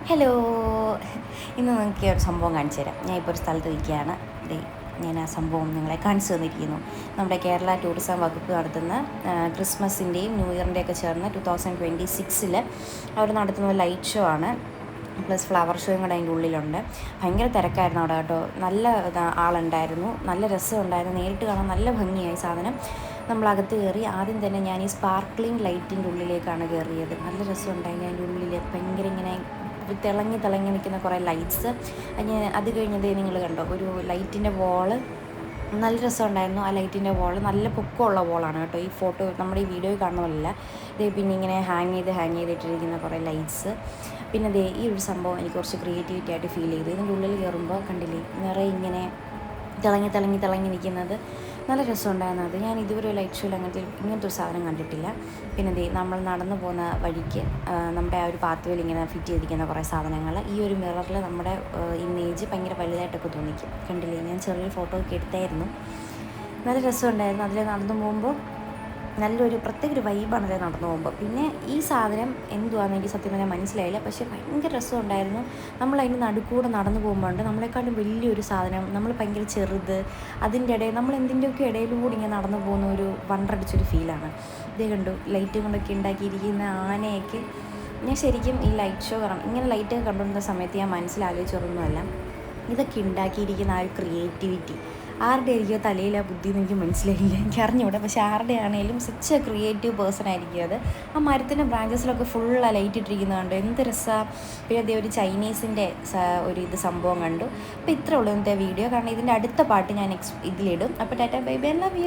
Hello, ഇന്ന് നിങ്ങൾക്ക് ഒരു സംഭവം കാണിച്ചു തരാം. ഞാൻ ഇപ്പോൾ ഒരു സ്ഥലത്ത് നിൽക്കുകയാണ്. ഞാൻ ആ സംഭവം നിങ്ങളെ കാണിച്ചു തന്നിരിക്കുന്നു. നമ്മുടെ കേരള ടൂറിസം വകുപ്പ് നടത്തുന്ന ക്രിസ്മസിൻ്റെയും ന്യൂ ഇയറിൻ്റെയൊക്കെ ചേർന്ന് 2026 അവർ നടത്തുന്ന ഒരു ലൈറ്റ് ഷോ ആണ്. പ്ലസ് ഫ്ലവർ ഷോയും കൂടെ അതിൻ്റെ ഉള്ളിലുണ്ട്. ഭയങ്കര തിരക്കായിരുന്നു അവിടെ കേട്ടോ. നല്ല ആളുണ്ടായിരുന്നു, നല്ല രസമുണ്ടായിരുന്നു. നേരിട്ട് കാണാൻ നല്ല ഭംഗിയായി സാധനം. നമ്മളകത്ത് കയറി ആദ്യം തന്നെ ഞാൻ ഈ സ്പാർക്ക്ലിംഗ് ലൈറ്റിൻ്റെ ഉള്ളിലേക്കാണ് കയറിയത്. നല്ല രസമുണ്ടായിരുന്നു. അതിൻ്റെ ഉള്ളിൽ ഭയങ്കര ഇങ്ങനെ തിളങ്ങി തിളങ്ങി നിൽക്കുന്ന കുറേ ലൈറ്റ്സ്. അത് കഴിഞ്ഞത് നിങ്ങൾ കണ്ടോ, ഒരു ലൈറ്റിൻ്റെ വോള് നല്ല രസമുണ്ടായിരുന്നു. ആ ലൈറ്റിൻ്റെ വോൾ നല്ല പൊക്കമുള്ള വോളാണ് കേട്ടോ. ഈ ഫോട്ടോ നമ്മുടെ ഈ വീഡിയോയിൽ കാണുന്ന പോലെയല്ല. പിന്നെ ഇങ്ങനെ ഹാങ് ചെയ്തിട്ടിരിക്കുന്ന കുറേ ലൈറ്റ്സ്. പിന്നെ ഈ ഒരു സംഭവം എനിക്ക് കുറച്ച് ക്രിയേറ്റിവിറ്റി ആയിട്ട് ഫീൽ ചെയ്തു. ഇതിൻ്റെ ഉള്ളിൽ കയറുമ്പോൾ കണ്ടില്ലേ, നിറയെ ഇങ്ങനെ തിളങ്ങി നിൽക്കുന്നത് നല്ല രസമുണ്ടായിരുന്നു. അത് ഞാൻ ഇതുവരെ ലൈറ്റ് ഷോയിൽ ഇങ്ങനത്തെ ഒരു സാധനം കണ്ടിട്ടില്ല. പിന്നെ നമ്മൾ നടന്നു പോകുന്ന വഴിക്ക് നമ്മുടെ ആ ഒരു പാത്വേയിൽ ഇങ്ങനെ ഫിറ്റ് ചെയ്തിരിക്കുന്ന കുറേ സാധനങ്ങൾ. ഈ ഒരു മിററിൽ നമ്മുടെ ഇമേജ് ഭയങ്കര വലുതായിട്ടൊക്കെ തോന്നിക്കും. കണ്ടില്ലേ, ഞാൻ ചെറിയൊരു ഫോട്ടോ ഒക്കെ എടുത്തായിരുന്നു. നല്ല രസമുണ്ടായിരുന്നു. അതിൽ നടന്നു പോകുമ്പോൾ നല്ലൊരു പ്രത്യേക ഒരു വൈബാണ് അതിൽ നടന്നു പോകുമ്പോൾ. പിന്നെ ഈ സാധനം എന്തുവാണെന്ന് എനിക്ക് സത്യം പറഞ്ഞാൽ മനസ്സിലായില്ല, പക്ഷേ ഭയങ്കര രസമുണ്ടായിരുന്നു. നമ്മളതിൻ്റെ നടുക്കൂടെ നടന്നു പോകുമ്പോഴുണ്ട് നമ്മളെക്കാളും വലിയൊരു സാധനം, നമ്മൾ ഭയങ്കര ചെറുത്, അതിൻ്റെ ഇടയിൽ നമ്മൾ എന്തിൻ്റെയൊക്കെ ഇടയിലൂടെ ഇങ്ങനെ നടന്നു പോകുന്ന ഒരു വണ്ടടിച്ചൊരു ഫീലാണ്. ഇതേ കണ്ടു, ലൈറ്റ് കൊണ്ടൊക്കെ ഉണ്ടാക്കിയിരിക്കുന്ന ആനയൊക്കെ. ഞാൻ ശരിക്കും ഈ ലൈറ്റ് ഷോ കാണാം, ഇങ്ങനെ ലൈറ്റൊക്കെ കണ്ടുകൊണ്ടിരുന്ന സമയത്ത് ഞാൻ മനസ്സിലാലോചിച്ചൊന്നുമല്ല ഇതൊക്കെ ഉണ്ടാക്കിയിരിക്കുന്ന ആ ഒരു ക്രിയേറ്റിവിറ്റി ആരുടെ ആയിരിക്കും തലയിൽ ആ ബുദ്ധി എന്ന് എനിക്ക് മനസ്സിലായില്ല, എനിക്ക് അറിഞ്ഞൂടെ. പക്ഷേ ആരുടെ ആണെങ്കിലും സച്ച് എ ക്രിയേറ്റീവ് പേഴ്സൺ ആയിരിക്കും അത്. ആ മരത്തിൻ്റെ ബ്രാഞ്ചസിലൊക്കെ ഫുൾ ആ ലൈറ്റ് ഇട്ടിരിക്കുന്നത് കണ്ടു, എന്ത് രസമാണ്. പിന്നെ അതേ ഒരു ചൈനീസിൻ്റെ ഒരു സംഭവം കണ്ടു. അപ്പോൾ ഇത്രേ ഉള്ളൂ ഇന്നത്തെ വീഡിയോ. കാരണം ഇതിൻ്റെ അടുത്ത പാട്ട് ഞാൻ ഇതിലിടും. അപ്പോൾ Tata bye bye, love you.